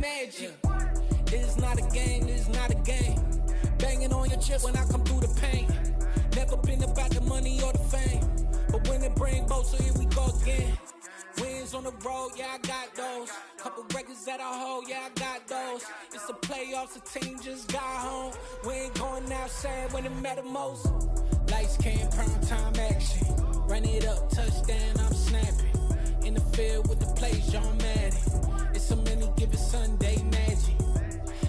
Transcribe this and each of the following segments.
Magic. It's not a game, it's not a game. Banging on your chest when I come through the pain. Never been about the money or the fame. But when it bring both, so here we go again. Wins on the road, yeah, I got those. Couple records that I hold, yeah, I got those. It's the playoffs, the team just got home. We ain't going outside when it matter most. Lights came, prime time action. Run it up, touchdown, I'm snapping. In the field with the plays, John Madden. It's so many, give it Sunday magic.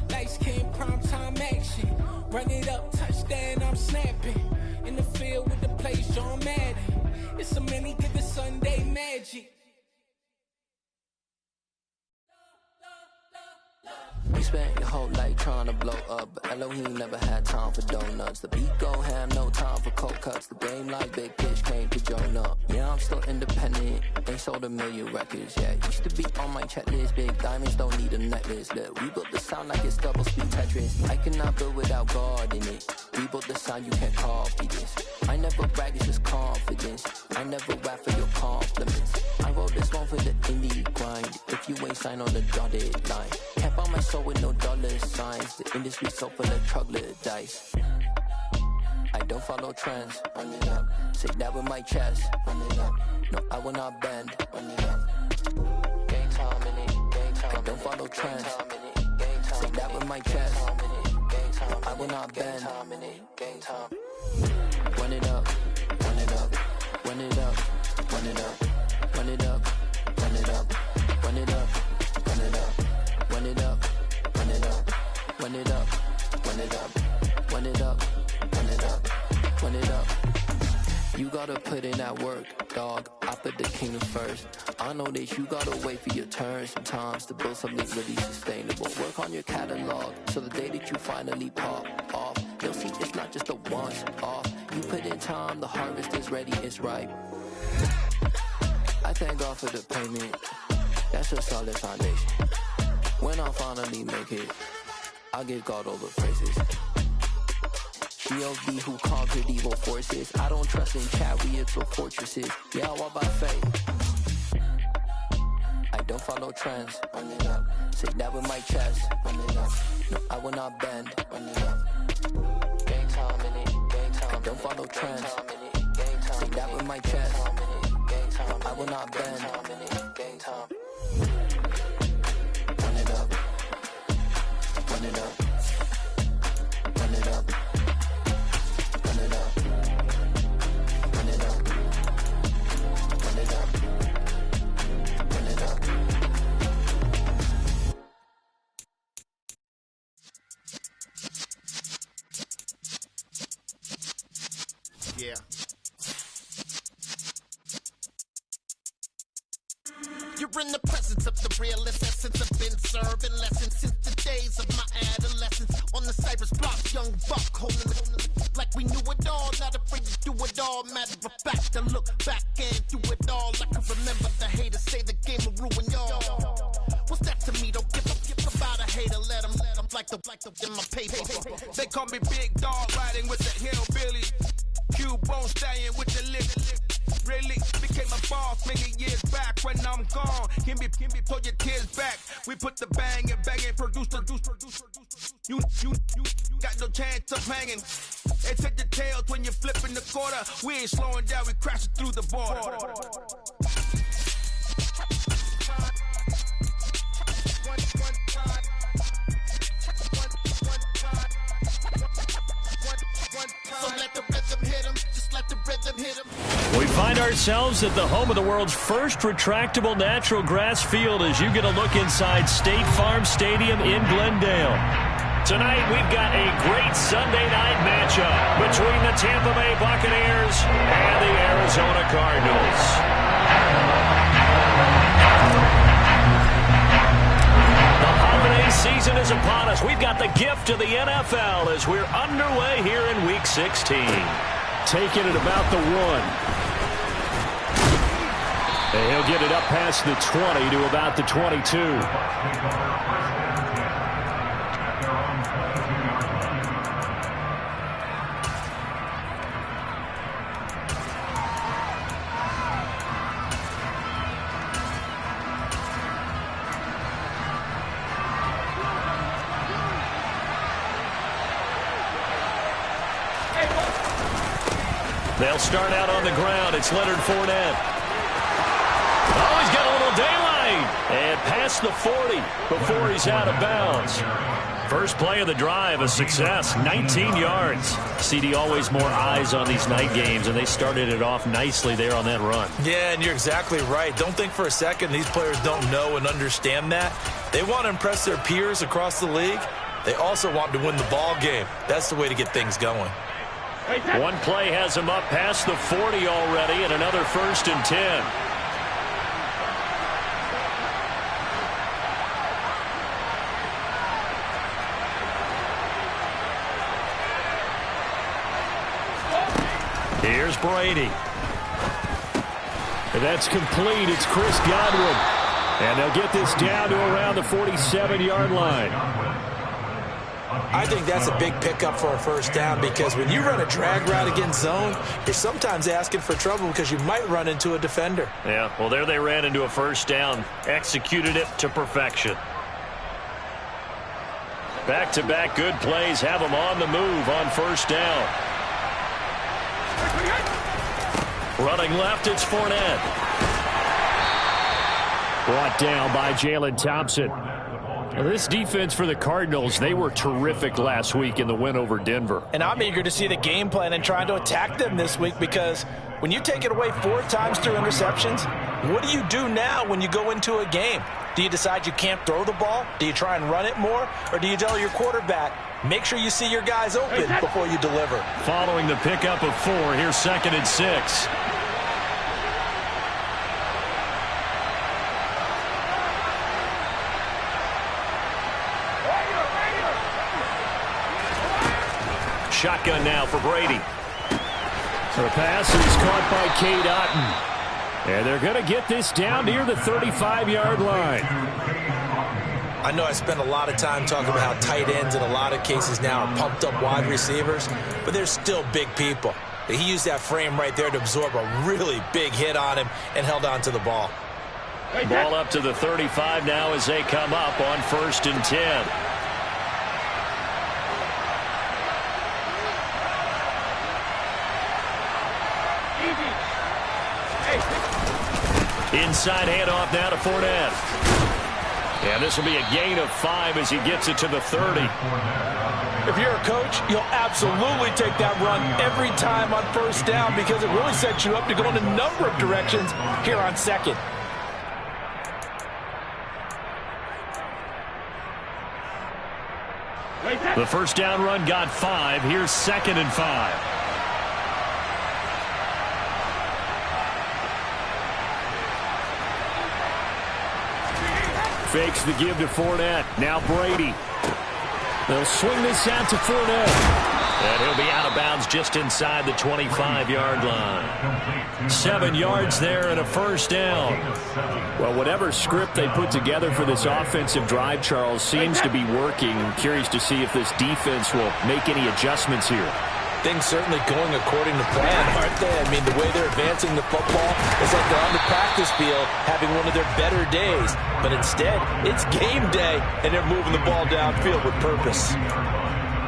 Lights came, prime time action. Run it up, touchdown, I'm snapping. In the field with the plays, John Madden. It's so many, give it Sunday magic. You spent your whole life trying to blow up, but Elohim never had time for donuts. The beat go ham, no time for cold cuts. The game like big bitch came to join up. Yeah, I'm still independent, ain't sold a million records yet. Used to be on my checklist, big diamonds don't need a necklace. Look, we built the sound like it's double speed Tetris. I cannot build without God in it. We built the sound, you can't copy this. I never brag, it's just confidence. I never rap for your compliments. I wrote this one for the indie grind. If you ain't signed on the dotted line, can't buy my soul with no dollar signs. The industry so full of troglodytes. I don't follow trends. Run it up. Say that with my chest. Run it up. No, I will not bend. Run it up. Game time in it. Game time. I don't follow trends. Say that with my chest. No, I will not bend. Game time. Run it up. Run it up. Run it up. Run it up. Run it up. Run it up. Run it up. Run it up. Run it up. Run it up. Run it up. Run it up. Run it up. Run it up. Run it up. You gotta put in that work, dog. I put the kingdom first. I know that you gotta wait for your turn sometimes to build something really sustainable. Work on your catalog, so the day that you finally pop off, you'll see it's not just a once off. You put in time, the harvest is ready, it's ripe. I thank God for the payment. That's a solid foundation. When I finally make it, I'll give God all the praises. GOD who conquered evil forces. I don't trust in chariots or fortresses. Yeah, I walk by faith. I don't follow trends. Run it up. Say that with my chest. Run it up. No, I will not bend. Run it up. Game time in it. Game time. I don't follow trends. Say that with my chest. No, I will not bend. Game time. Run it up. Run it up. Run it up. Run it up. Run it up. Run it up. Run it up. Yeah. You're in the presence of the realest essence. I've been serving lessons since the days of my adolescence. On the Cypress block, young buck holding it like we knew it all. Not afraid to do it all. Matter of fact, I look back and do it all. I can remember the haters say the game will ruin y'all. What's that to me? Don't give about a hater. Let them like the in my paper. They call me Big Dog, riding with the hillbilly. Q-Bone stallion with the lip. Really became a boss many years back. When I'm gone, give me, pull your tears back. We put the bang and produce. You got no chance of hanging. It's hit the tails when you're flipping the quarter. We ain't slowing down, we crashing through the border. So let the rhythm hit him, just let the rhythm hit him. We find ourselves at the home of the world's first retractable natural grass field as you get a look inside State Farm Stadium in Glendale. Tonight we've got a great Sunday night matchup between the Tampa Bay Buccaneers and the Arizona Cardinals. Season is upon us. We've got the gift of the NFL as we're underway here in Week 16. Taking it about the 1. And he'll get it up past the 20 to about the 22. They'll start out on the ground. It's Leonard Fournette. Oh, he's got a little daylight. And past the 40 before he's out of bounds. First play of the drive, a success, 19 yards. CD, always more eyes on these night games, and they started it off nicely there on that run. Yeah, and you're exactly right. Don't think for a second these players don't know and understand that. They want to impress their peers across the league. They also want to win the ball game. That's the way to get things going. One play has him up past the 40 already, and another 1st and 10. Here's Brady. That's complete. It's Chris Godwin. And they'll get this down to around the 47-yard line. I think that's a big pickup for a first down because when you run a drag route against zone, you're sometimes asking for trouble because you might run into a defender. Yeah, well, there they ran into a first down. Executed it to perfection. Back-to-back good plays have them on the move on first down. Running left, it's Fournette. Brought down by Jalen Thompson. Now, this defense for the Cardinals, they were terrific last week in the win over Denver. And I'm eager to see the game plan and trying to attack them this week because when you take it away 4 times through interceptions, what do you do now when you go into a game? Do you decide you can't throw the ball? Do you try and run it more? Or do you tell your quarterback, make sure you see your guys open before you deliver? Following the pickup of 4, here's 2nd and 6. Shotgun now for Brady. So the pass is caught by Cade Otton. And they're going to get this down near the 35-yard line. I know I spent a lot of time talking about how tight ends in a lot of cases now are pumped up wide receivers, but they're still big people. He used that frame right there to absorb a really big hit on him and held on to the ball. Ball up to the 35 now as they come up on 1st and 10. Inside handoff now to Fournette. And this will be a gain of 5 as he gets it to the 30. If you're a coach, you'll absolutely take that run every time on first down because it really sets you up to go in a number of directions here on 2nd. The first down run got 5. Here's 2nd and 5. Fakes the give to Fournette. Now Brady. They'll swing this out to Fournette. And he'll be out of bounds just inside the 25-yard line. 7 yards there and a first down. Well, whatever script they put together for this offensive drive, Charles, seems to be working. I'm curious to see if this defense will make any adjustments here. Things certainly going according to plan, aren't they? I mean, the way they're advancing the football, it's like they're on the practice field having one of their better days. But instead, it's game day, and they're moving the ball downfield with purpose.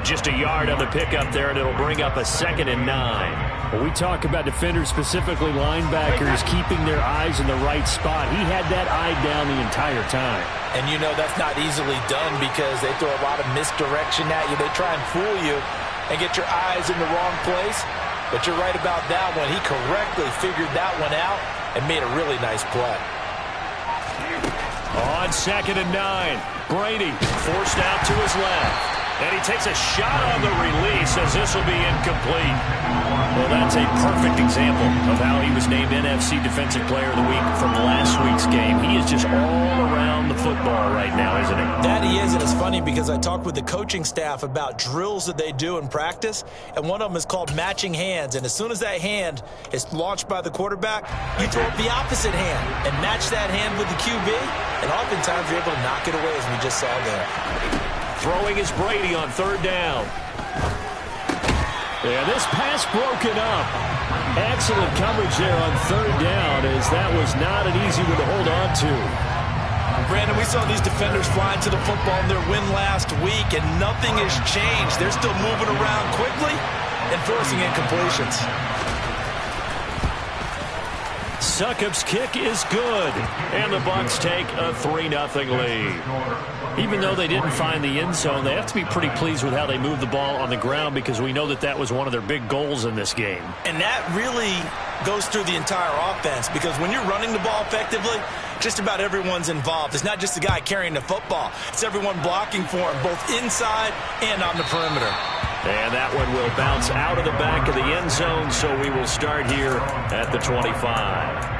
Just a yard on the pickup there, and it'll bring up a 2nd and 9. When we talk about defenders, specifically linebackers, keeping their eyes in the right spot, he had that eye down the entire time. And you know that's not easily done because they throw a lot of misdirection at you. They try and fool you and get your eyes in the wrong place. But you're right about that one. He correctly figured that one out and made a really nice play. On 2nd and 9, Brady forced out to his left. And he takes a shot on the release as this will be incomplete. Well, that's a perfect example of how he was named NFC Defensive Player of the Week from last week's game. He is just all around the football right now, isn't he? That he is, and it's funny because I talked with the coaching staff about drills that they do in practice, and one of them is called matching hands. And as soon as that hand is launched by the quarterback, you throw up the opposite hand and match that hand with the QB, and oftentimes you're able to knock it away, as we just saw there. Throwing is Brady on 3rd down. Yeah, this pass broken up. Excellent coverage there on 3rd down, as that was not an easy one to hold on to. Brandon, we saw these defenders flying to the football in their win last week, and nothing has changed. They're still moving around quickly and forcing incompletions. Succop's kick is good, and the Bucs take a 3-0 lead. Even though they didn't find the end zone, they have to be pretty pleased with how they moved the ball on the ground because we know that that was one of their big goals in this game. And that really goes through the entire offense because when you're running the ball effectively, just about everyone's involved. It's not just the guy carrying the football. It's everyone blocking for him, both inside and on the perimeter. And that one will bounce out of the back of the end zone, so we will start here at the 25.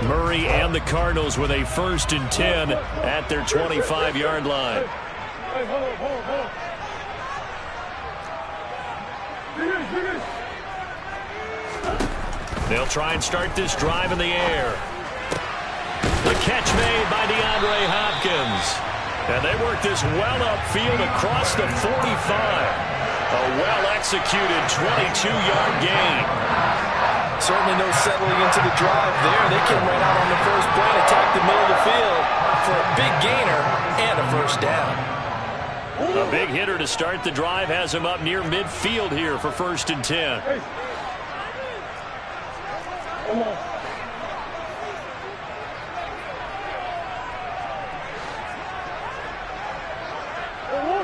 Murray and the Cardinals with a 1st and 10 at their 25-yard line. They'll try and start this drive in the air. The catch made by DeAndre Hopkins. And they work this well upfield across the 45. A well-executed 22-yard gain. Certainly no settling into the drive there. They came right out on the first play and attacked the middle of the field for a big gainer and a 1st down. A big hitter to start the drive has him up near midfield here for 1st and 10.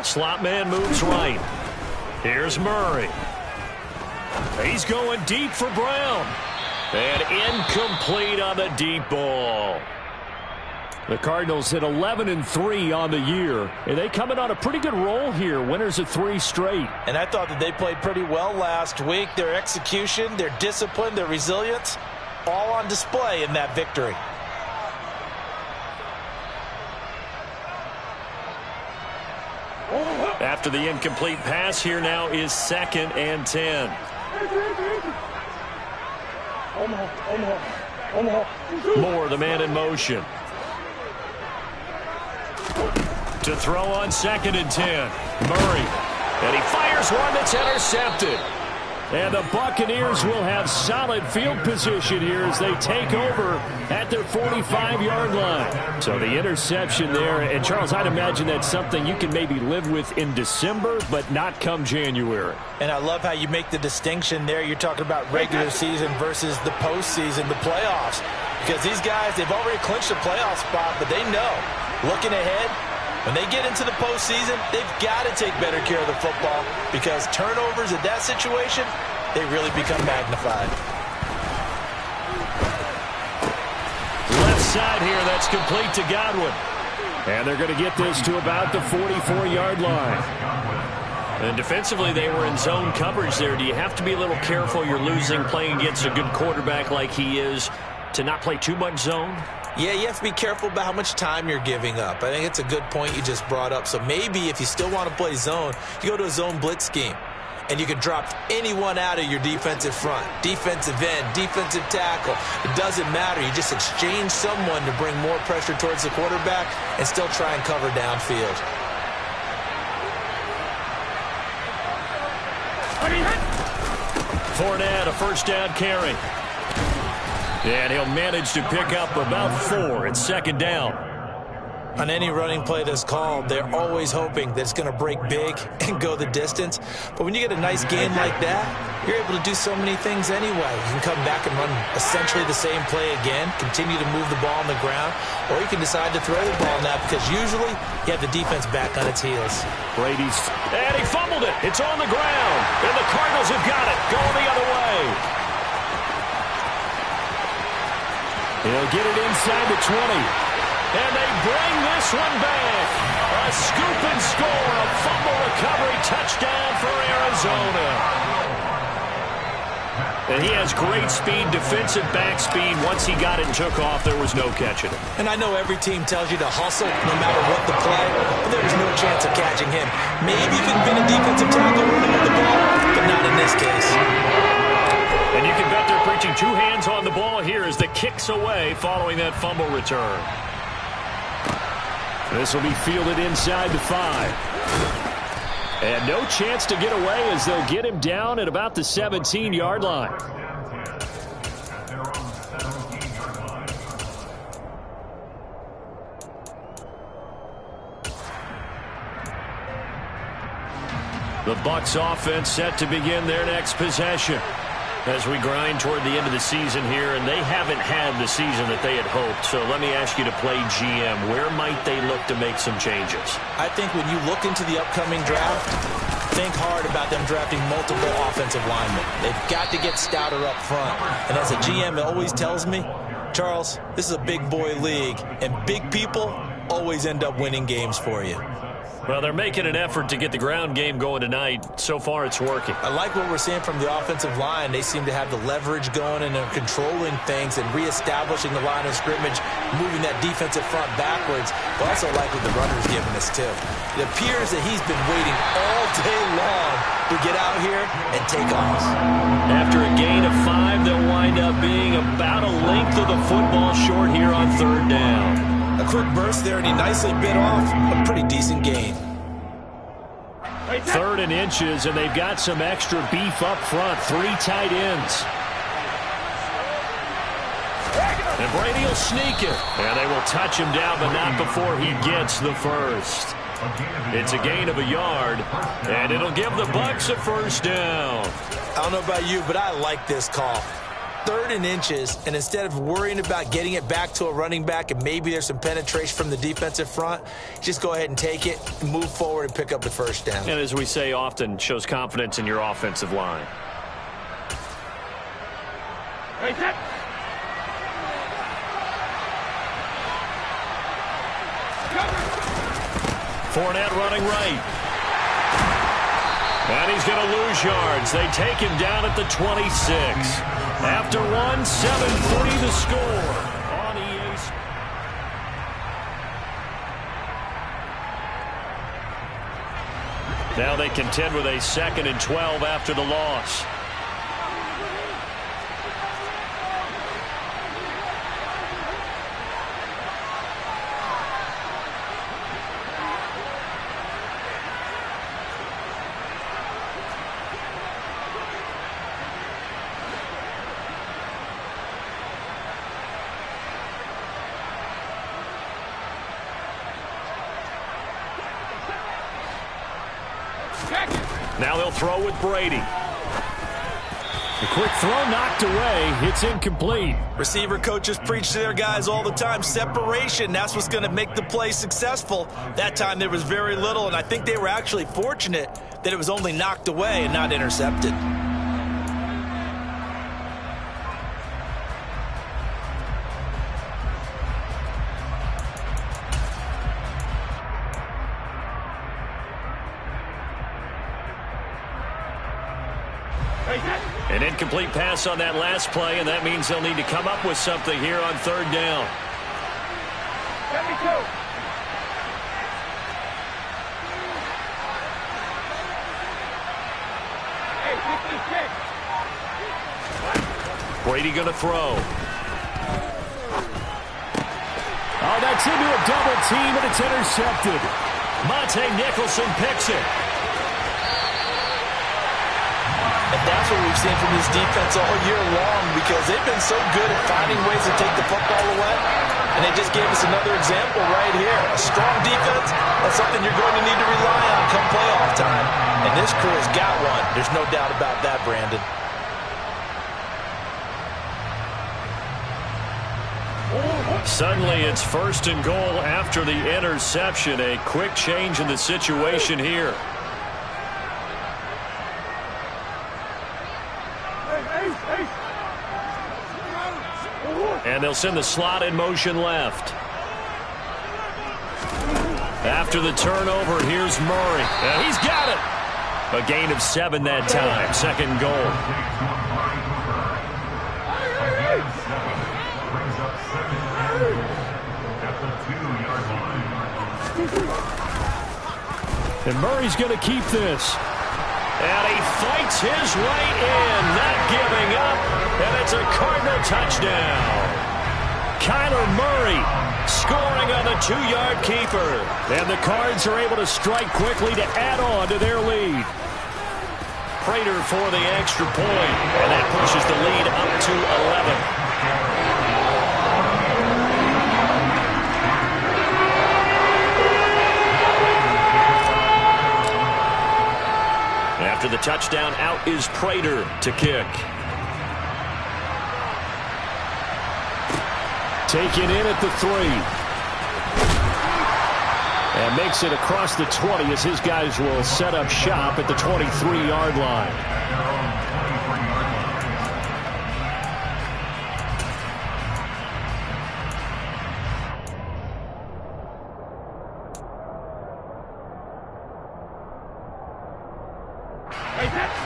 Slot man moves right. Here's Murray. He's going deep for Brown. And incomplete on the deep ball. The Cardinals hit 11-3 on the year. And they come in on a pretty good roll here. Winners of 3 straight. And I thought that they played pretty well last week. Their execution, their discipline, their resilience, all on display in that victory. After the incomplete pass, here now is 2nd and 10. Moore, the man in motion. To throw on 2nd and 10. Murray. And he fires one that's intercepted. And the Buccaneers will have solid field position here as they take over at their 45-yard line. So the interception there. And, Charles, I'd imagine that's something you can maybe live with in December, but not come January. And I love how you make the distinction there. You're talking about regular season versus the postseason, the playoffs. Because these guys, they've already clinched a playoff spot, but they know, looking ahead, when they get into the postseason, they've got to take better care of the football because turnovers in that situation, they really become magnified. Left side here, that's complete to Godwin. And they're going to get this to about the 44-yard line. And defensively, they were in zone coverage there. Do you have to be a little careful? You're losing, playing against a good quarterback like he is, to not play too much zone? Yeah, you have to be careful about how much time you're giving up. I think it's a good point you just brought up. So maybe if you still want to play zone, you go to a zone blitz scheme. And you can drop anyone out of your defensive front. Defensive end, defensive tackle. It doesn't matter. You just exchange someone to bring more pressure towards the quarterback and still try and cover downfield. Fournette, a 1st down carry. And he'll manage to pick up about 4. It's 2nd down. On any running play that's called, they're always hoping that it's going to break big and go the distance. But when you get a nice gain like that, you're able to do so many things anyway. You can come back and run essentially the same play again, continue to move the ball on the ground, or you can decide to throw the ball now because usually you have the defense back on its heels. Brady's, and he fumbled it. It's on the ground, and the Cardinals have got it, going the other way. He'll get it inside the 20. And they bring this one back. A scoop and score. A fumble recovery touchdown for Arizona. And he has great speed, defensive back speed. Once he got it and took off, there was no catching it. And I know every team tells you to hustle no matter what the play, but there was no chance of catching him. Maybe if he'd been a defensive tackle running with the ball, but not in this case. And you can bet they're preaching 2 hands on the ball here as the kick's away following that fumble return. This will be fielded inside the 5. And no chance to get away as they'll get him down at about the 17-yard line. The Bucs offense set to begin their next possession as we grind toward the end of the season here, and they haven't had the season that they had hoped. So let me ask you to play GM. Where might they look to make some changes? I think when you look into the upcoming draft, think hard about them drafting multiple offensive linemen. They've got to get stouter up front. And as a GM, it always tells me, Charles, this is a big boy league, and big people always end up winning games for you. Well, they're making an effort to get the ground game going tonight. So far, it's working. I like what we're seeing from the offensive line. They seem to have the leverage going, and they're controlling things and reestablishing the line of scrimmage, moving that defensive front backwards. But also like what the runner's giving us, too. It appears that he's been waiting all day long to get out here and take off. After a gain of 5, they'll wind up being about a length of the football short here on 3rd down. A quick burst there, and he nicely bit off a pretty decent gain. 3rd and inches, and they've got some extra beef up front. 3 tight ends. And Brady will sneak it. And they will touch him down, but not before he gets the first. It's a gain of a yard, and it'll give the Bucs a 1st down. I don't know about you, but I like this call. 3rd and inches, and instead of worrying about getting it back to a running back and maybe there's some penetration from the defensive front, just go ahead and take it, move forward, and pick up the 1st down. And as we say often, shows confidence in your offensive line. Fournette running right. And he's going to lose yards. They take him down at the 26. After 1, 7:40 the score on EA. Now they contend with a 2nd and 12 after the loss. Now they'll throw with Brady. The quick throw knocked away. It's incomplete. Receiver coaches preach to their guys all the time. Separation, that's what's going to make the play successful. That time there was very little, and I think they were actually fortunate that it was only knocked away and not intercepted. An incomplete pass on that last play, and that means they'll need to come up with something here on 3rd down. Brady going to throw. Oh, that's into a double team, and it's intercepted. Monte Nicholson picks it. And that's what we've seen from this defense all year long, because they've been so good at finding ways to take the football away. And they just gave us another example right here. A strong defense, that's something you're going to need to rely on come playoff time. And this crew has got one. There's no doubt about that, Brandon. Suddenly it's 1st and goal after the interception. A quick change in the situation here. And they'll send the slot in motion left. After the turnover, here's Murray. And he's got it. A gain of 7 that time. 2nd goal. And Murray's going to keep this. And he fights his way in, not giving up. And it's a Cardinal touchdown. Kyler Murray scoring on the 2-yard keeper. And the Cards are able to strike quickly to add on to their lead. Prater for the extra point, and that pushes the lead up to 11. After the touchdown, out is Prater to kick. Taken in at the 3. And makes it across the 20 as his guys will set up shop at the 23-yard line.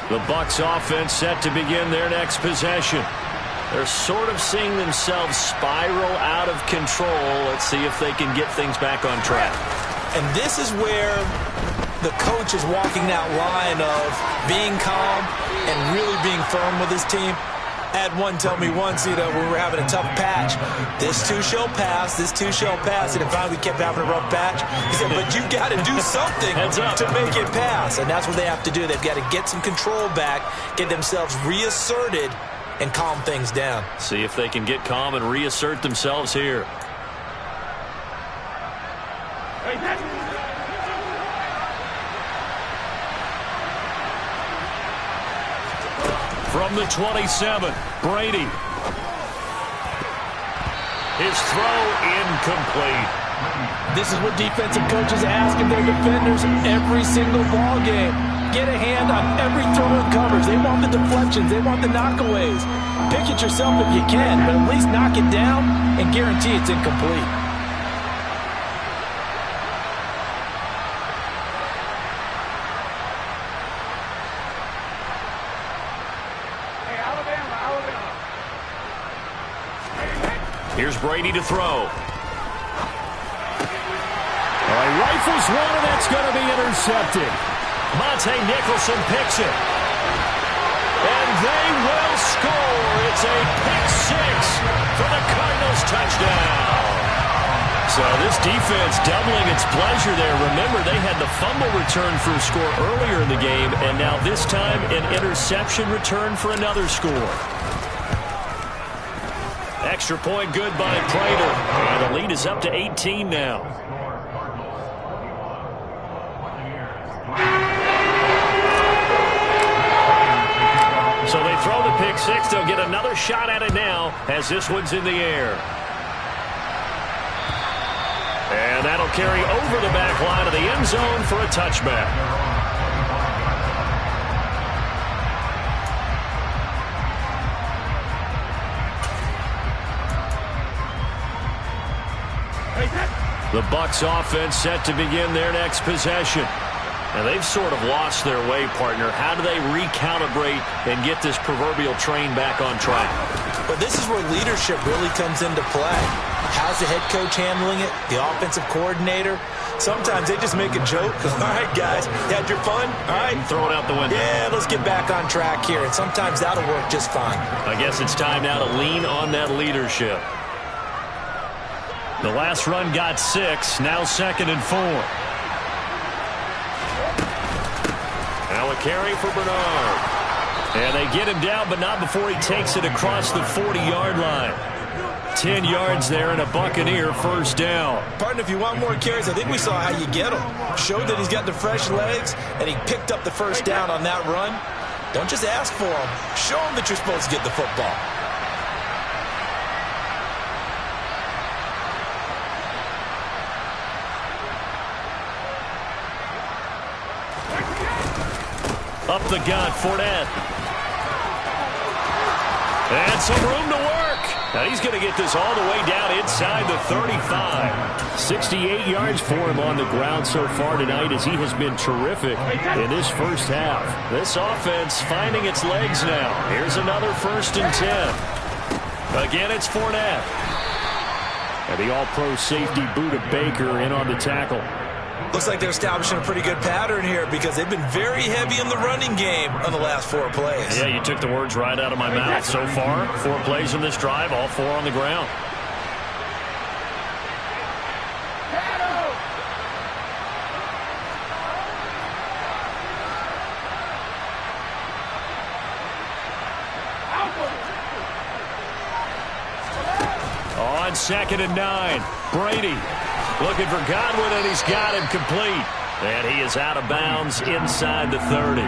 The Bucs offense set to begin their next possession. They're sort of seeing themselves spiral out of control. Let's see if they can get things back on track. And this is where the coach is walking that line of being calm and really being firm with his team. I had one tell me once, when we were having a tough patch, this too shall pass, this too shall pass. And finally we kept having a rough patch. He said, but you got to do something to make it pass. And that's what they have to do. They've got to get some control back, get themselves reasserted, and calm things down. See if they can get calm and reassert themselves here. From the 27, Brady. His throw incomplete. This is what defensive coaches ask of their defenders every single ball game. Get a hand on every throw in coverage. They want the deflections. They want the knockaways. Pick it yourself if you can, but at least knock it down and guarantee it's incomplete. Here's Brady to throw. Rifles one, and that's going to be intercepted. Monte Nicholson picks it. And they will score. It's a pick six for the Cardinals touchdown. So this defense doubling its pleasure there. Remember, they had the fumble return for a score earlier in the game, and now this time an interception return for another score. Extra point good by Prater. And the lead is up to 18 now. So they throw the pick six. They'll get another shot at it now as this one's in the air. And that'll carry over the back line of the end zone for a touchback. The Bucs offense set to begin their next possession. And they've sort of lost their way, partner. How do they recalibrate and get this proverbial train back on track? But this is where leadership really comes into play. How's the head coach handling it? The offensive coordinator? Sometimes they just make a joke. All right, guys, you had your fun? All right. Throw it out the window. Yeah, let's get back on track here. And sometimes that'll work just fine. I guess it's time now to lean on that leadership. The last run got 6, now 2nd and 4. Now a carry for Bernard. And they get him down, but not before he takes it across the 40-yard line. 10 yards there and a Buccaneer first down. Partner, if you want more carries, I think we saw how you get him. Showed that he's got the fresh legs, and he picked up the first down on that run. Don't just ask for him. Show him that you're supposed to get the football. Up the gut, Fournette. And some room to work. Now he's going to get this all the way down inside the 35. 68 yards for him on the ground so far tonight as he has been terrific in this first half. This offense finding its legs now. Here's another 1st and 10. Again, it's Fournette. And the all-pro safety Buda Baker in on the tackle. Looks like they're establishing a pretty good pattern here because they've been very heavy in the running game on the last 4 plays. Yeah, you took the words right out of my mouth. So far, 4 plays in this drive, all 4 on the ground. on 2nd and 9. Brady looking for Godwin, and he's got him complete. And he is out of bounds inside the 30.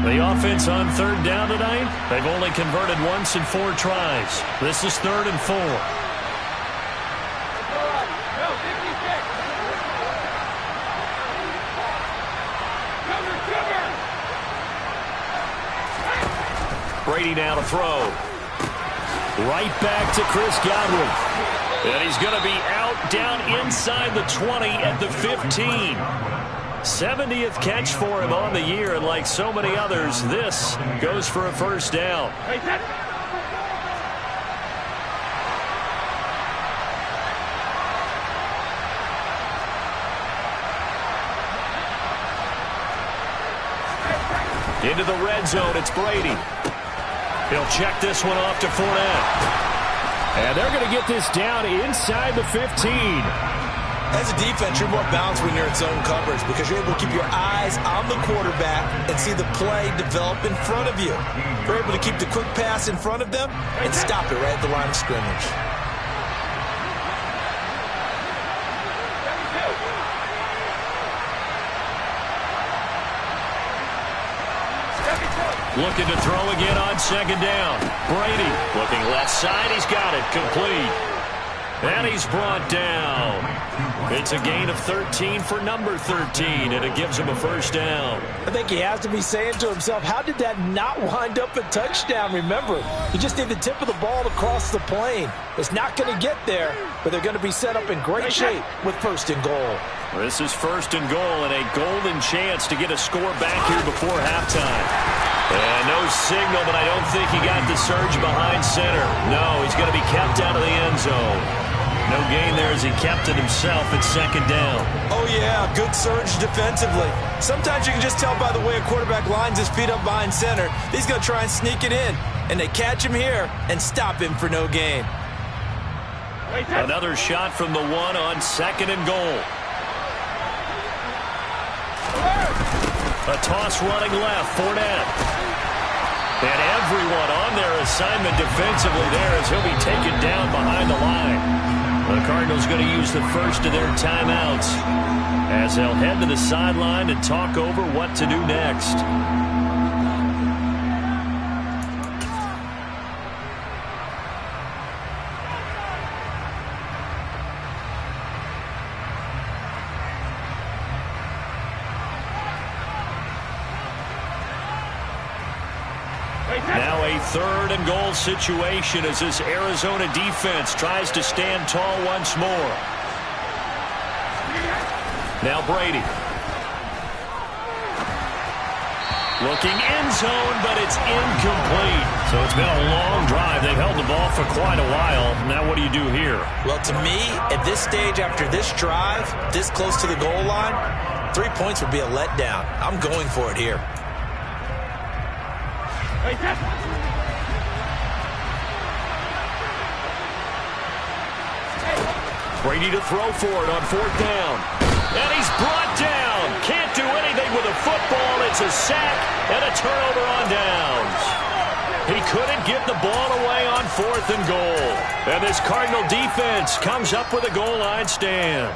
The offense on 3rd down tonight, they've only converted once in 4 tries. This is 3rd and 4. Brady now to throw. Right back to Chris Godwin. And he's going to be out down inside the 20 at the 15. 70th catch for him on the year, and like so many others, this goes for a first down. Into the red zone, it's Brady. He'll check this one off to Fournette. And they're going to get this down inside the 15. As a defense, you're more balanced when you're in zone coverage because you're able to keep your eyes on the quarterback and see the play develop in front of you. You're able to keep the quick pass in front of them and stop it right at the line of scrimmage. Looking to throw again on 2nd down. Brady looking left side. He's got it complete. And he's brought down. It's a gain of 13 for number 13, and it gives him a first down. I think he has to be saying to himself, how did that not wind up a touchdown? Remember, you just need the tip of the ball to cross the plane. It's not going to get there, but they're going to be set up in great shape with 1st and goal. This is 1st and goal, and a golden chance to get a score back here before halftime. And no signal, but I don't think he got the surge behind center. No, he's going to be kept out of the end zone. No gain there as he kept it himself at 2nd down. Oh, yeah, good surge defensively. Sometimes you can just tell by the way a quarterback lines his feet up behind center. He's going to try and sneak it in, and they catch him here and stop him for no gain. Another shot from the 1 on 2nd and goal. A toss running left, Fournette. And everyone on their assignment defensively there as he'll be taken down behind the line. The Cardinals going to use the first of their timeouts as they'll head to the sideline and talk over what to do next. Now a 3rd and goal situation as this Arizona defense tries to stand tall once more. Now Brady. Looking end zone, but it's incomplete. So it's been a long drive. They've held the ball for quite a while. Now what do you do here? Well, to me, at this stage, after this drive, this close to the goal line, 3 points would be a letdown. I'm going for it here. Brady to throw for it on 4th down. And he's brought down. Can't do anything with a football. It's a sack and a turnover on downs. He couldn't get the ball away on 4th and goal. And this Cardinal defense comes up with a goal line stand.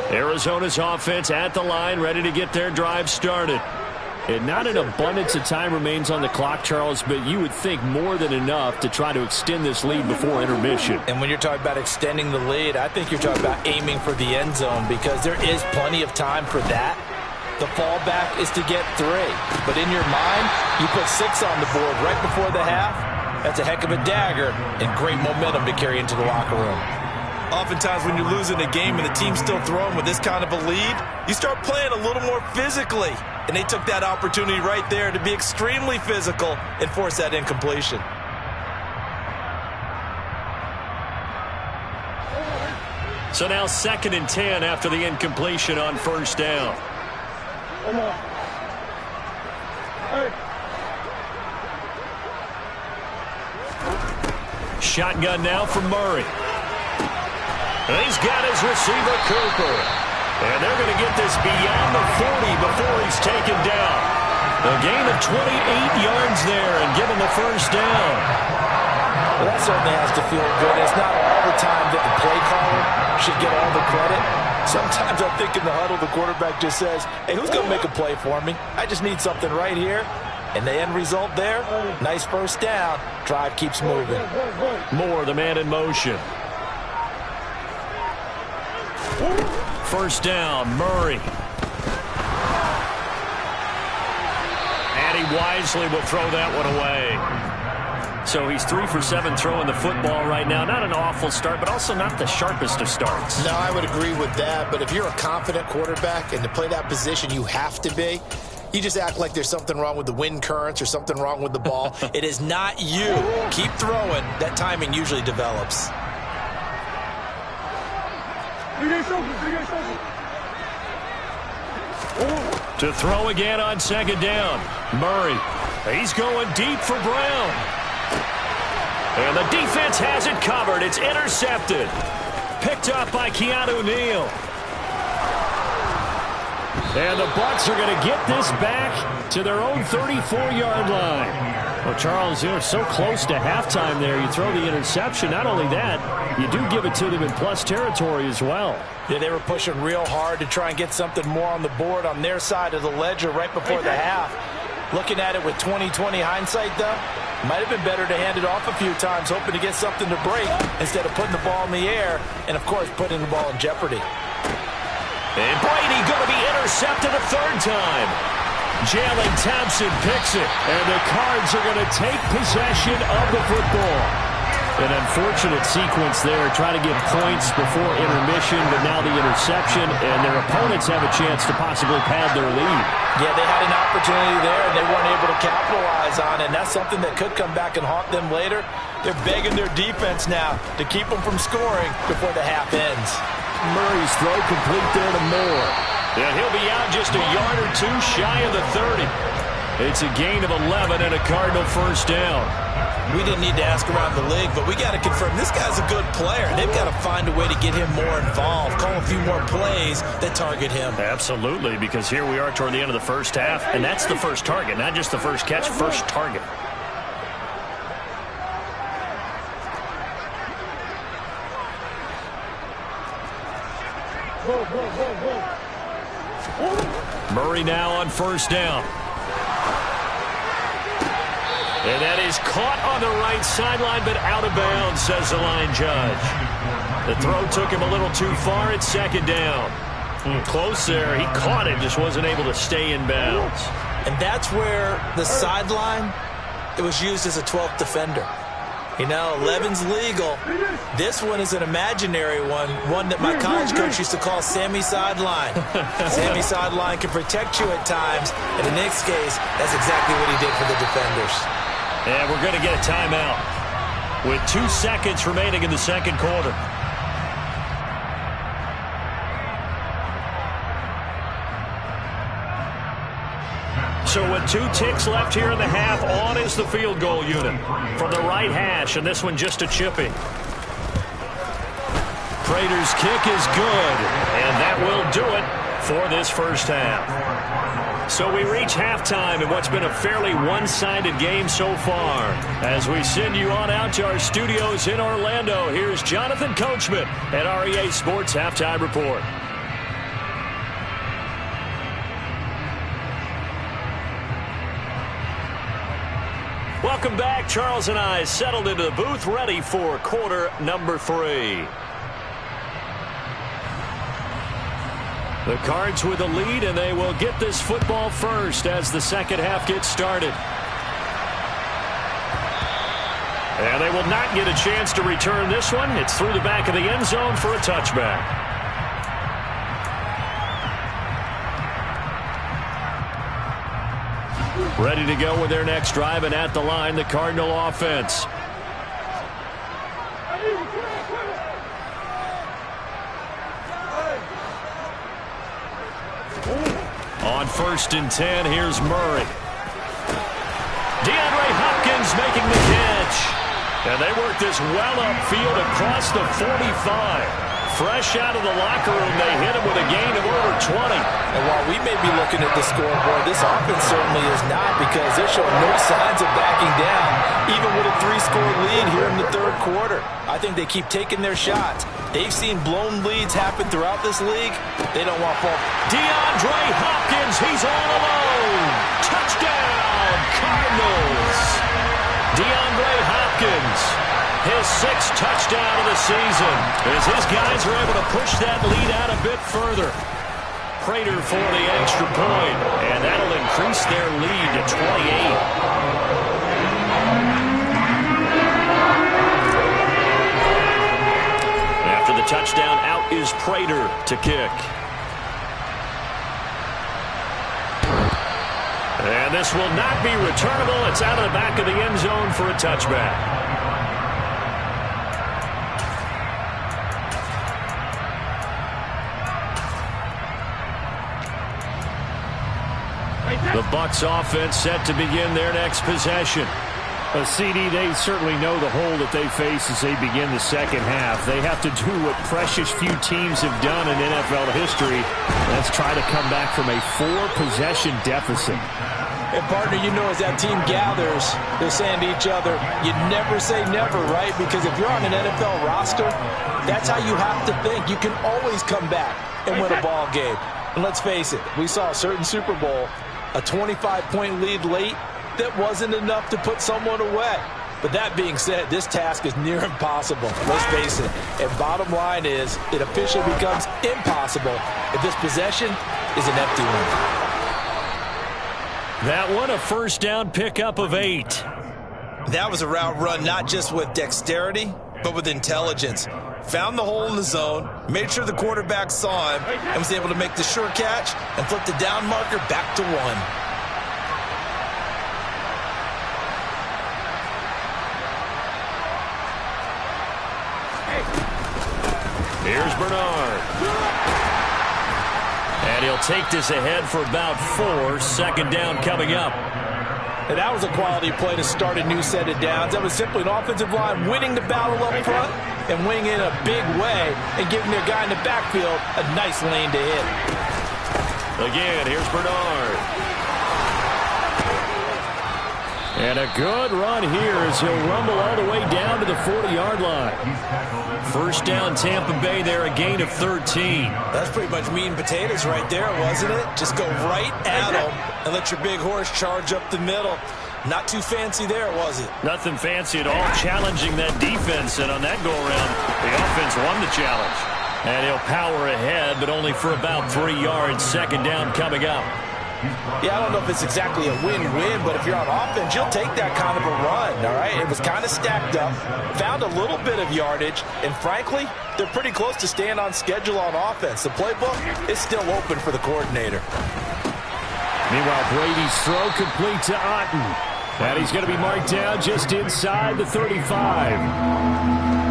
Arizona's offense at the line, ready to get their drive started. And not an abundance of time remains on the clock, Charles, but you would think more than enough to try to extend this lead before intermission. And when you're talking about extending the lead, I think you're talking about aiming for the end zone because there is plenty of time for that. The fallback is to get 3. But in your mind, you put 6 on the board right before the half. That's a heck of a dagger and great momentum to carry into the locker room. Oftentimes when you're losing a game and the team's still throwing with this kind of a lead, you start playing a little more physically. And they took that opportunity right there to be extremely physical and force that incompletion. So now 2nd and 10 after the incompletion on first down. Shotgun now from Murray. And he's got his receiver, Cooper. And they're going to get this beyond the 40 before he's taken down. A gain of 28 yards there and given the first down. Well, that certainly has to feel good. It's not all the time that the play caller should get all the credit. Sometimes I think in the huddle, the quarterback just says, hey, who's going to make a play for me? I just need something right here. And the end result there, nice first down. Drive keeps moving. Moore, the man in motion. First down, Murray. And he wisely will throw that one away. So he's 3 for 7 throwing the football right now. Not an awful start, but also not the sharpest of starts. No, I would agree with that. But if you're a confident quarterback and to play that position, you have to be. You just act like there's something wrong with the wind currents or something wrong with the ball. It is not you. Keep throwing. That timing usually develops. To throw again on 2nd down. Murray. He's going deep for Brown. And the defense has it covered. It's intercepted. Picked up by Keanu Neal. And the Bucs are going to get this back to their own 34-yard line. Well, Charles, you're so close to halftime there. You throw the interception. Not only that, you do give it to them in plus territory as well. Yeah, they were pushing real hard to try and get something more on the board on their side of the ledger right before the half. Looking at it with 20/20 hindsight, though, might have been better to hand it off a few times, hoping to get something to break instead of putting the ball in the air and, of course, putting the ball in jeopardy. And Brady going to be intercepted a 3rd time. Jalen Thompson picks it, and the Cards are going to take possession of the football. An unfortunate sequence there, trying to get points before intermission, but now the interception, and their opponents have a chance to possibly pad their lead. Yeah, they had an opportunity there, and they weren't able to capitalize on it, and that's something that could come back and haunt them later. They're begging their defense now to keep them from scoring before the half ends. Murray's throw complete there to Moore. And he'll be out just a yard or two shy of the 30. It's a gain of 11 and a Cardinal first down. We didn't need to ask around the league, but we got to confirm this guy's a good player. They've got to find a way to get him more involved, call a few more plays that target him. Absolutely, because here we are toward the end of the first half, and that's the first target, not just the first catch, first target. Murray now on first down. And that is caught on the right sideline, but out of bounds, says the line judge. The throw took him a little too far. It's 2nd down. Close there. He caught it, just wasn't able to stay in bounds. And that's where the sideline, it was used as a 12th defender. You know, 11's legal. This one is an imaginary one that my college coach used to call Sammy Sideline. Sammy Sideline can protect you at times, and in this case, that's exactly what he did for the defenders. And we're going to get a timeout with 2 seconds remaining in the 2nd quarter. So with 2 ticks left here in the half, on is the field goal unit from the right hash, and this one just a chipping. Prater's kick is good, and that will do it for this first half. So we reach halftime in what's been a fairly one-sided game so far. As we send you on out to our studios in Orlando, here's Jonathan Coachman at REA Sports Halftime Report. Welcome back. Charles and I settled into the booth, ready for quarter number 3. The Cards with the lead, and they will get this football first as the second half gets started. And they will not get a chance to return this one. It's through the back of the end zone for a touchback. Ready to go with their next drive, and at the line, the Cardinal offense. On 1st and 10, here's Murray. DeAndre Hopkins making the catch. And they work this well upfield across the 45. Fresh out of the locker room, they hit him with a gain of over 20. And while we may be looking at the scoreboard, this offense certainly is not, because they're showing no signs of backing down, even with a 3-score lead here in the third quarter. I think they keep taking their shots. They've seen blown leads happen throughout this league. They don't want fault. DeAndre Hopkins, he's all alone. Touchdown, Cardinals. DeAndre Hopkins, his 6th touchdown of the season, as his guys are able to push that lead out a bit further. Prater for the extra point, and that'll increase their lead to 28. After the touchdown, out is Prater to kick. And this will not be returnable. It's out of the back of the end zone for a touchback. The Bucs offense set to begin their next possession. CD, they certainly know the hole that they face as they begin the second half. They have to do what precious few teams have done in NFL history. Let's try to come back from a 4-possession deficit. And, partner, you know, as that team gathers, they're saying to each other, you never say never, right? Because if you're on an NFL roster, that's how you have to think. You can always come back and win a ball game. And let's face it, we saw a certain Super Bowl, a 25-point lead late, that wasn't enough to put someone away. But that being said, this task is near impossible. Let's face it. And bottom line is, it officially becomes impossible if this possession is an empty one. That one, a first down pickup of 8. That was a route run not just with dexterity, but with intelligence. Found the hole in the zone, made sure the quarterback saw him, and was able to make the sure catch and flip the down marker back to 1. Here's Bernard. And he'll take this ahead for about 4. Second down coming up. And that was a quality play to start a new set of downs. That was simply an offensive line winning the battle up front and winning in a big way and giving their guy in the backfield a nice lane to hit. Again, here's Bernard. And a good run here as he'll rumble all the way down to the 40-yard line. First down, Tampa Bay there, a gain of 13. That's pretty much meat and potatoes right there, wasn't it? Just go right at them and let your big horse charge up the middle. Not too fancy there, was it? Nothing fancy at all, challenging that defense, and on that go-around, the offense won the challenge. And he'll power ahead, but only for about 3 yards. Second down coming up. Yeah, I don't know if it's exactly a win-win, but if you're on offense, you'll take that kind of a run, all right? It was kind of stacked up, found a little bit of yardage, and frankly, they're pretty close to staying on schedule on offense. The playbook is still open for the coordinator. Meanwhile, Brady's throw complete to Otten. And he's going to be marked down just inside the 35.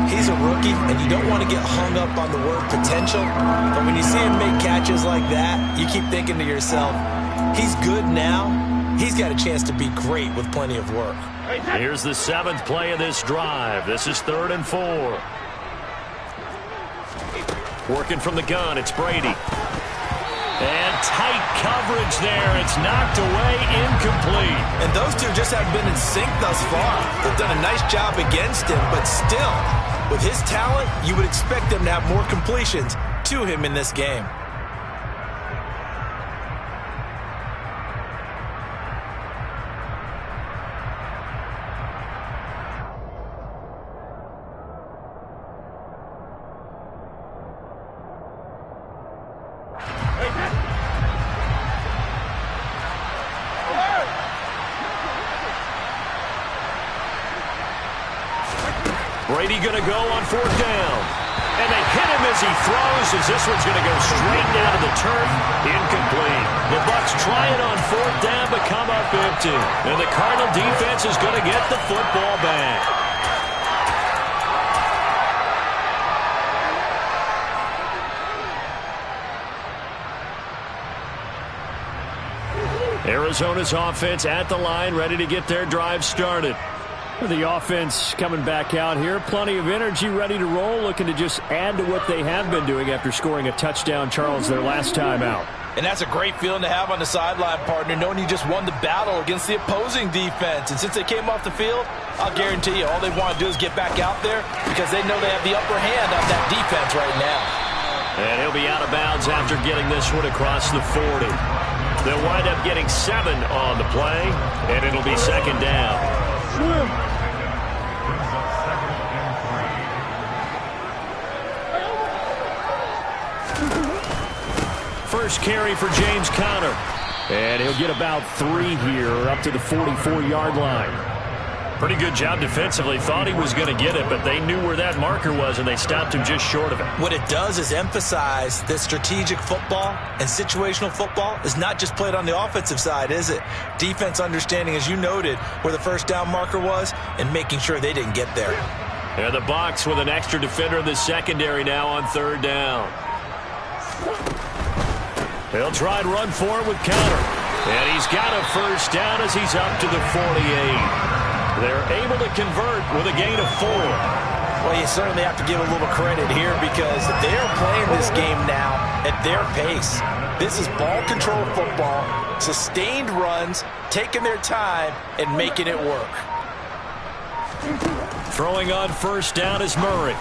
He's a rookie, and you don't want to get hung up on the word potential, but when you see him make catches like that, you keep thinking to yourself, he's good now. He's got a chance to be great with plenty of work. Here's the 7th play of this drive. This is 3rd and 4. Working from the gun, it's Brady. And tight coverage there. It's knocked away, incomplete. And those two just haven't been in sync thus far. They've done a nice job against him, but still, with his talent, you would expect them to have more completions to him in this game. Brady going to go on 4th down. And they hit him as he throws, as this one's going to go straight down to the turf. Incomplete. The Bucs try it on 4th down, but come up empty. And the Cardinal defense is going to get the football back. Arizona's offense at the line, ready to get their drive started. The offense coming back out here. Plenty of energy, ready to roll, looking to just add to what they have been doing after scoring a touchdown, Charles, their last time out. And that's a great feeling to have on the sideline, partner, knowing you just won the battle against the opposing defense. And since they came off the field, I'll guarantee you all they want to do is get back out there because they know they have the upper hand on that defense right now. And he'll be out of bounds after getting this one across the 40. They'll wind up getting 7 on the play, and it'll be second down. First carry for James Conner. And he'll get about 3 here, up to the 44-yard line. Pretty good job defensively. Thought he was going to get it, but they knew where that marker was, and they stopped him just short of it. What it does is emphasize that strategic football and situational football is not just played on the offensive side, is it? Defense understanding, as you noted, where the first down marker was and making sure they didn't get there. And the Bucs with an extra defender in the secondary now on third down. They'll try and run for it with Conner. And he's got a first down as he's up to the 48. They're able to convert with a gain of 4. Well, you certainly have to give a little credit here because they're playing this game now at their pace. This is ball control football, sustained runs, taking their time, and making it work. Throwing on first down is Murray.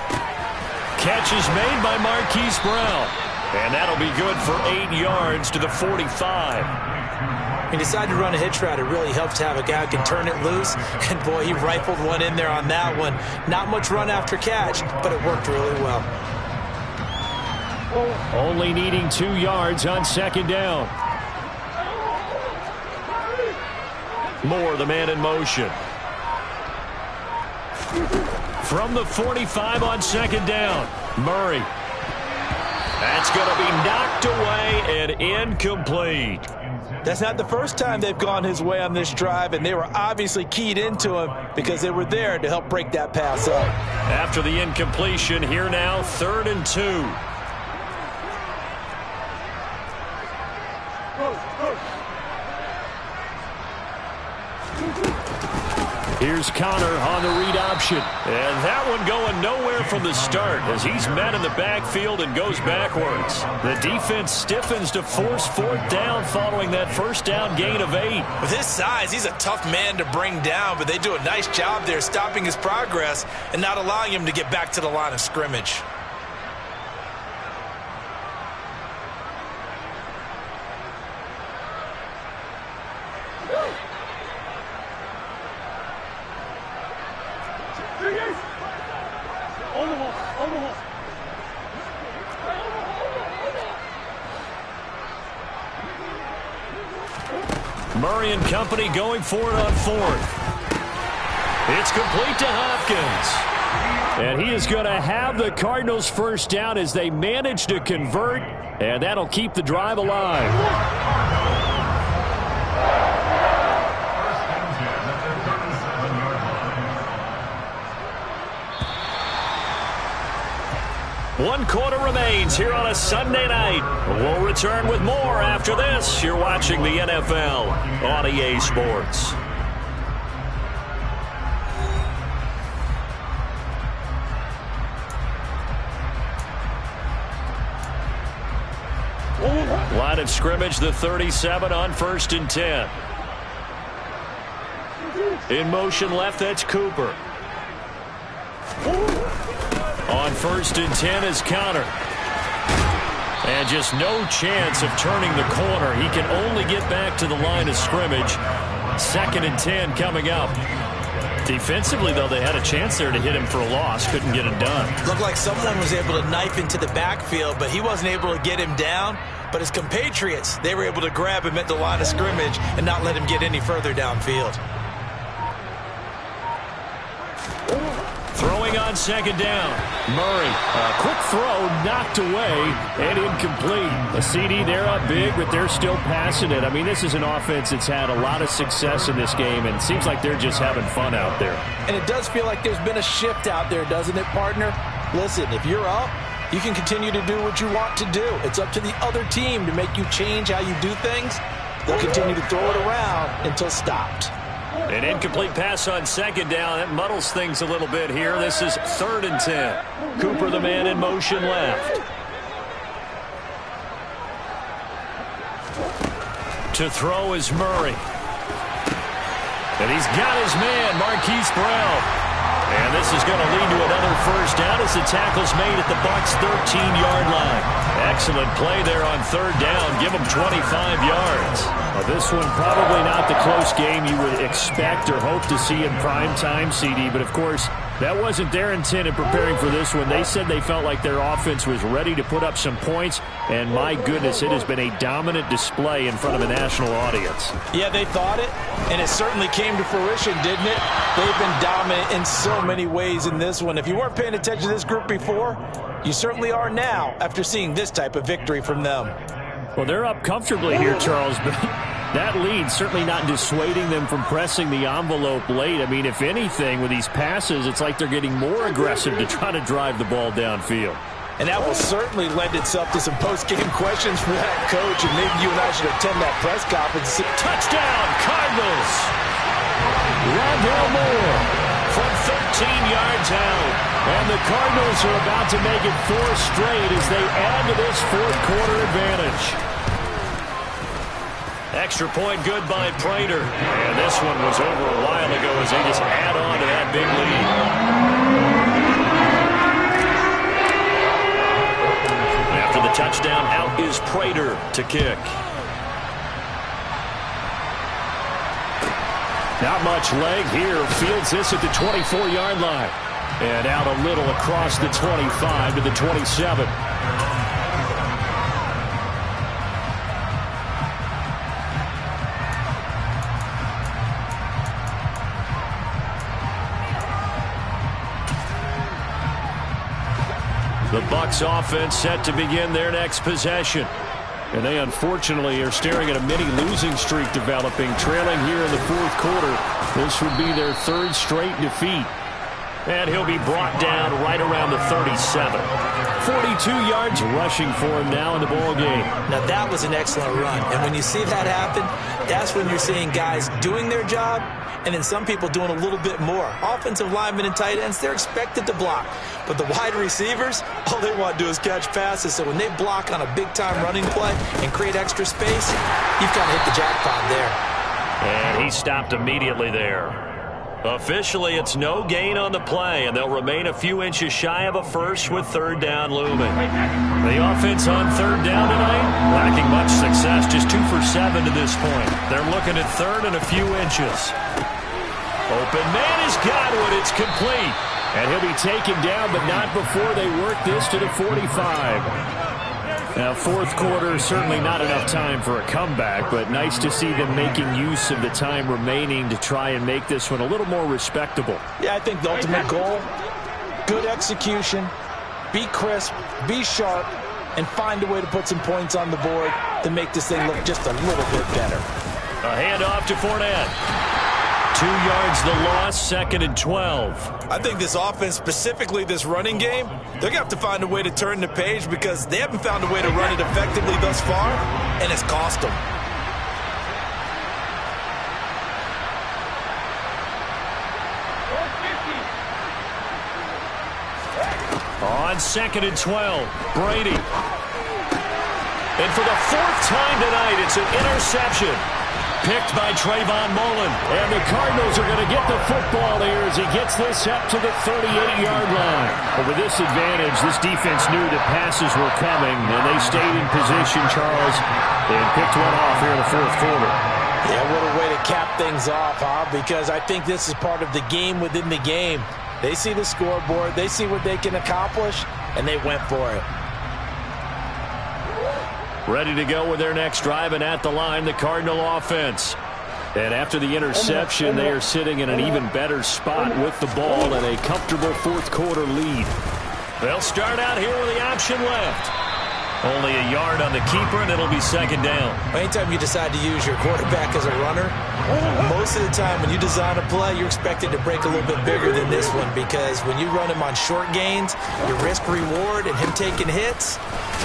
Catch is made by Marquise Brown. And that'll be good for 8 yards to the 45. He decided to run a hitch route. It really helps to have a guy who can turn it loose. And, boy, he rifled one in there on that one. Not much run after catch, but it worked really well. Only needing 2 yards on second down. Moore, the man in motion. From the 45 on second down, Murray. That's going to be knocked away and incomplete. That's not the first time they've gone his way on this drive, and they were obviously keyed into him because they were there to help break that pass up. After the incompletion, here now, 3rd and 2. Here's Conner on the read option. And that one going nowhere from the start as he's met in the backfield and goes backwards. The defense stiffens to force 4th down following that first down gain of 8. With his size, he's a tough man to bring down, but they do a nice job there stopping his progress and not allowing him to get back to the line of scrimmage. Murray and company going for it on 4th. It's complete to Hopkins. And he is going to have the Cardinals first down as they manage to convert, and that'll keep the drive alive. One quarter remains here on a Sunday night. We'll return with more after this. You're watching the NFL on EA Sports. Line of scrimmage, the 37 on 1st and 10. In motion left, that's Cooper. On 1st and 10 is Conner. And just no chance of turning the corner. He can only get back to the line of scrimmage. 2nd and 10 coming up. Defensively, though, they had a chance there to hit him for a loss. Couldn't get it done. Looked like someone was able to knife into the backfield, but he wasn't able to get him down. But his compatriots, they were able to grab him at the line of scrimmage and not let him get any further downfield. Throwing on 2nd down. Murray, a quick throw, knocked away, and incomplete. A CD, they're up big, but they're still passing it. I mean, this is an offense that's had a lot of success in this game, and it seems like they're just having fun out there. And it does feel like there's been a shift out there, doesn't it, partner? Listen, if you're up, you can continue to do what you want to do. It's up to the other team to make you change how you do things. they'll continue to throw it around until stopped. An incomplete pass on second down. That muddles things a little bit here. This is 3rd and 10. Cooper, the man in motion left. To throw is Murray. And he's got his man, Marquise Brown. And this is going to lead to another first down as the tackle's made at the Bucs' 13-yard line. Excellent play there on 3rd down. Give them 25 yards. Well, this one probably not the close game you would expect or hope to see in prime time, CD. But, of course, that wasn't their intent in preparing for this one. They said they felt like their offense was ready to put up some points. And, my goodness, it has been a dominant display in front of a national audience. Yeah, they thought it, and it certainly came to fruition, didn't it? They've been dominant in so many ways in this one. If you weren't paying attention to this group before, you certainly are now after seeing this type of victory from them. Well, they're up comfortably here, Charles, but that lead certainly not dissuading them from pressing the envelope late. I mean, if anything, with these passes, it's like they're getting more aggressive to try to drive the ball downfield. And that will certainly lend itself to some post-game questions for that coach, and maybe you and I should attend that press conference. Touchdown, Cardinals! Rondell Moore from 13 yards out. And the Cardinals are about to make it 4 straight as they add to this 4th quarter advantage. Extra point good by Prater. And this one was over a while ago as they just add on to that big lead. After the touchdown, out is Prater to kick. Not much leg here. Fields this at the 24-yard line. And out a little across the 25 to the 27. The Bucs offense set to begin their next possession. And they unfortunately are staring at a mini losing streak developing, trailing here in the 4th quarter. This would be their 3rd straight defeat. And he'll be brought down right around the 37. 42 yards rushing for him now in the ball game. Now, that was an excellent run. And when you see that happen, that's when you're seeing guys doing their job and then some people doing a little bit more. Offensive linemen and tight ends, they're expected to block. But the wide receivers, all they want to do is catch passes. So when they block on a big-time running play and create extra space, you've got to hit the jackpot there. And he stopped immediately there. Officially, it's no gain on the play, and they'll remain a few inches shy of a first with 3rd down looming. The offense on 3rd down tonight, lacking much success, just 2 for 7 to this point. They're looking at 3rd and a few inches. Open man has got one. It's complete. And he'll be taken down, but not before they work this to the 45. Now, 4th quarter, certainly not enough time for a comeback, but nice to see them making use of the time remaining to try and make this one a little more respectable. Yeah, I think the ultimate goal, good execution, be crisp, be sharp, and find a way to put some points on the board to make this thing look just a little bit better. A handoff to Fournette. 2 yards the loss, 2nd and 12. I think this offense, specifically this running game, they're going to have to find a way to turn the page because they haven't found a way to run it effectively thus far, and it's cost them. On 2nd and 12, Brady. And for the 4th time tonight, it's an interception. Picked by Trayvon Mullen. And the Cardinals are going to get the football here as he gets this up to the 38-yard line. But with this advantage, this defense knew that passes were coming, and they stayed in position, Charles, and picked one off here in the 4th quarter. Yeah, what a way to cap things off, huh? Because I think this is part of the game within the game. They see the scoreboard, they see what they can accomplish, and they went for it. Ready to go with their next drive, and at the line, the Cardinal offense. And after the interception, they are sitting in an even better spot with the ball and a comfortable 4th quarter lead. They'll start out here with the option left. Only a yard on the keeper, and it'll be 2nd down. Anytime you decide to use your quarterback as a runner, most of the time when you design a play, you're expected to break a little bit bigger than this one because when you run him on short gains, your risk-reward and him taking hits,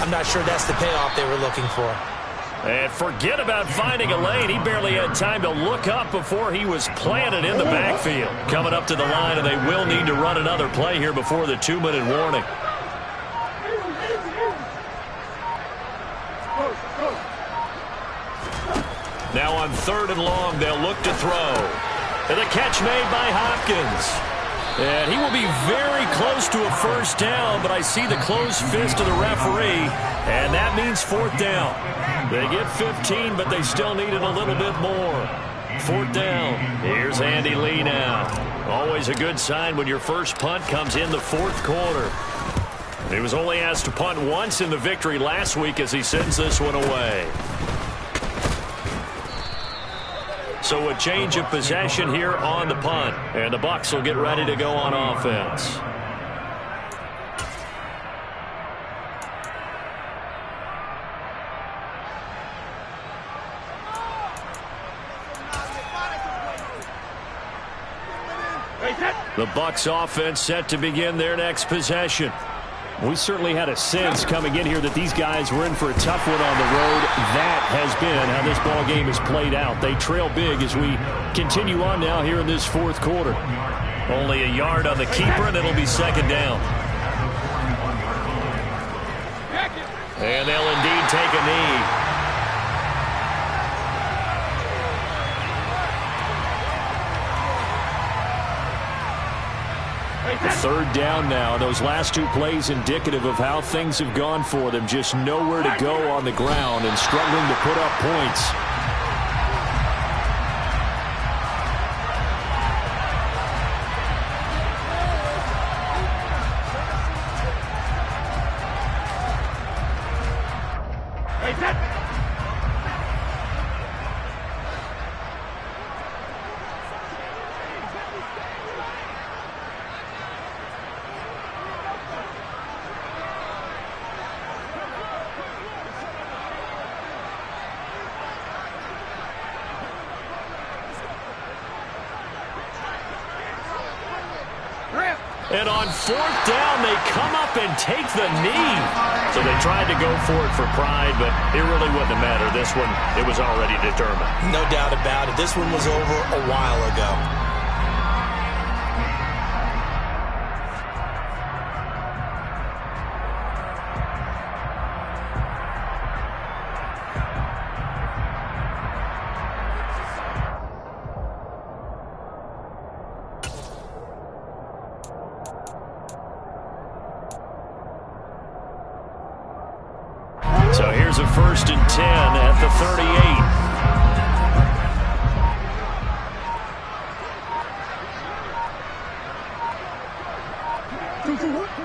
I'm not sure that's the payoff they were looking for. And forget about finding a lane. He barely had time to look up before he was planted in the backfield. Coming up to the line, and they will need to run another play here before the 2-minute warning. Now on 3rd and long, they'll look to throw. And the catch made by Hopkins. And he will be very close to a first down, but I see the closed fist of the referee, and that means 4th down. They get 15, but they still need it a little bit more. 4th down. Here's Andy Lee now. Always a good sign when your first punt comes in the 4th quarter. He was only asked to punt once in the victory last week as he sends this one away. So a change of possession here on the punt. And the Bucs will get ready to go on offense. The Bucs offense set to begin their next possession. We certainly had a sense coming in here that these guys were in for a tough one on the road. That has been how this ball game has played out. They trail big as we continue on now here in this 4th quarter. Only a yard on the keeper, and it'll be 2nd down. And they'll indeed take a knee. 3rd down now. Those last 2 plays indicative of how things have gone for them. Just nowhere to go on the ground and struggling to put up points. And on 4th down, they come up and take the knee. So they tried to go for it for pride, but it really wouldn't have mattered. This one, it was already determined. No doubt about it. This one was over a while ago. So here's a 1st and 10 at the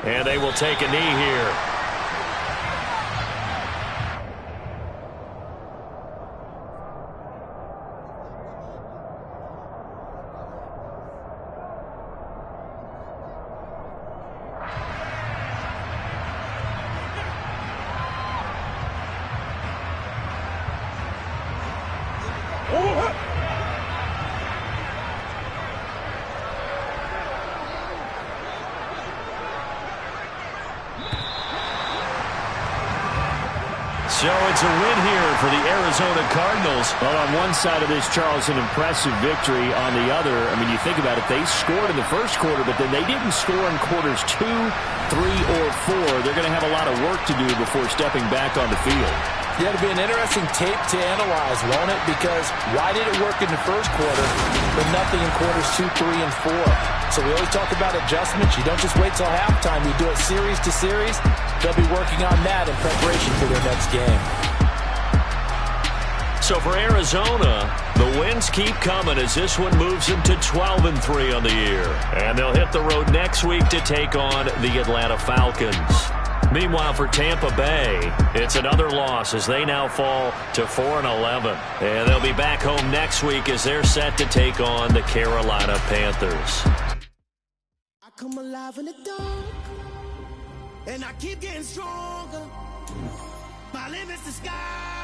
38. And they will take a knee here. So it's a win here for the Arizona Cardinals. Well, on one side of this, Charles, an impressive victory. On the other, I mean, you think about it, they scored in the first quarter, but then they didn't score in quarters 2, 3, or 4. They're going to have a lot of work to do before stepping back on the field. Yeah, it'll be an interesting tape to analyze, won't it? Because why did it work in the first quarter, but nothing in quarters 2, 3, and 4? So we always talk about adjustments. You don't just wait till halftime. You do it series to series. They'll be working on that in preparation for their next game. So for Arizona, the wins keep coming as this one moves them to 12-3 on the year. And they'll hit the road next week to take on the Atlanta Falcons. Meanwhile, for Tampa Bay, it's another loss as they now fall to 4-11. And they'll be back home next week as they're set to take on the Carolina Panthers. I come alive in the dark, and I keep getting stronger. My limit's the sky.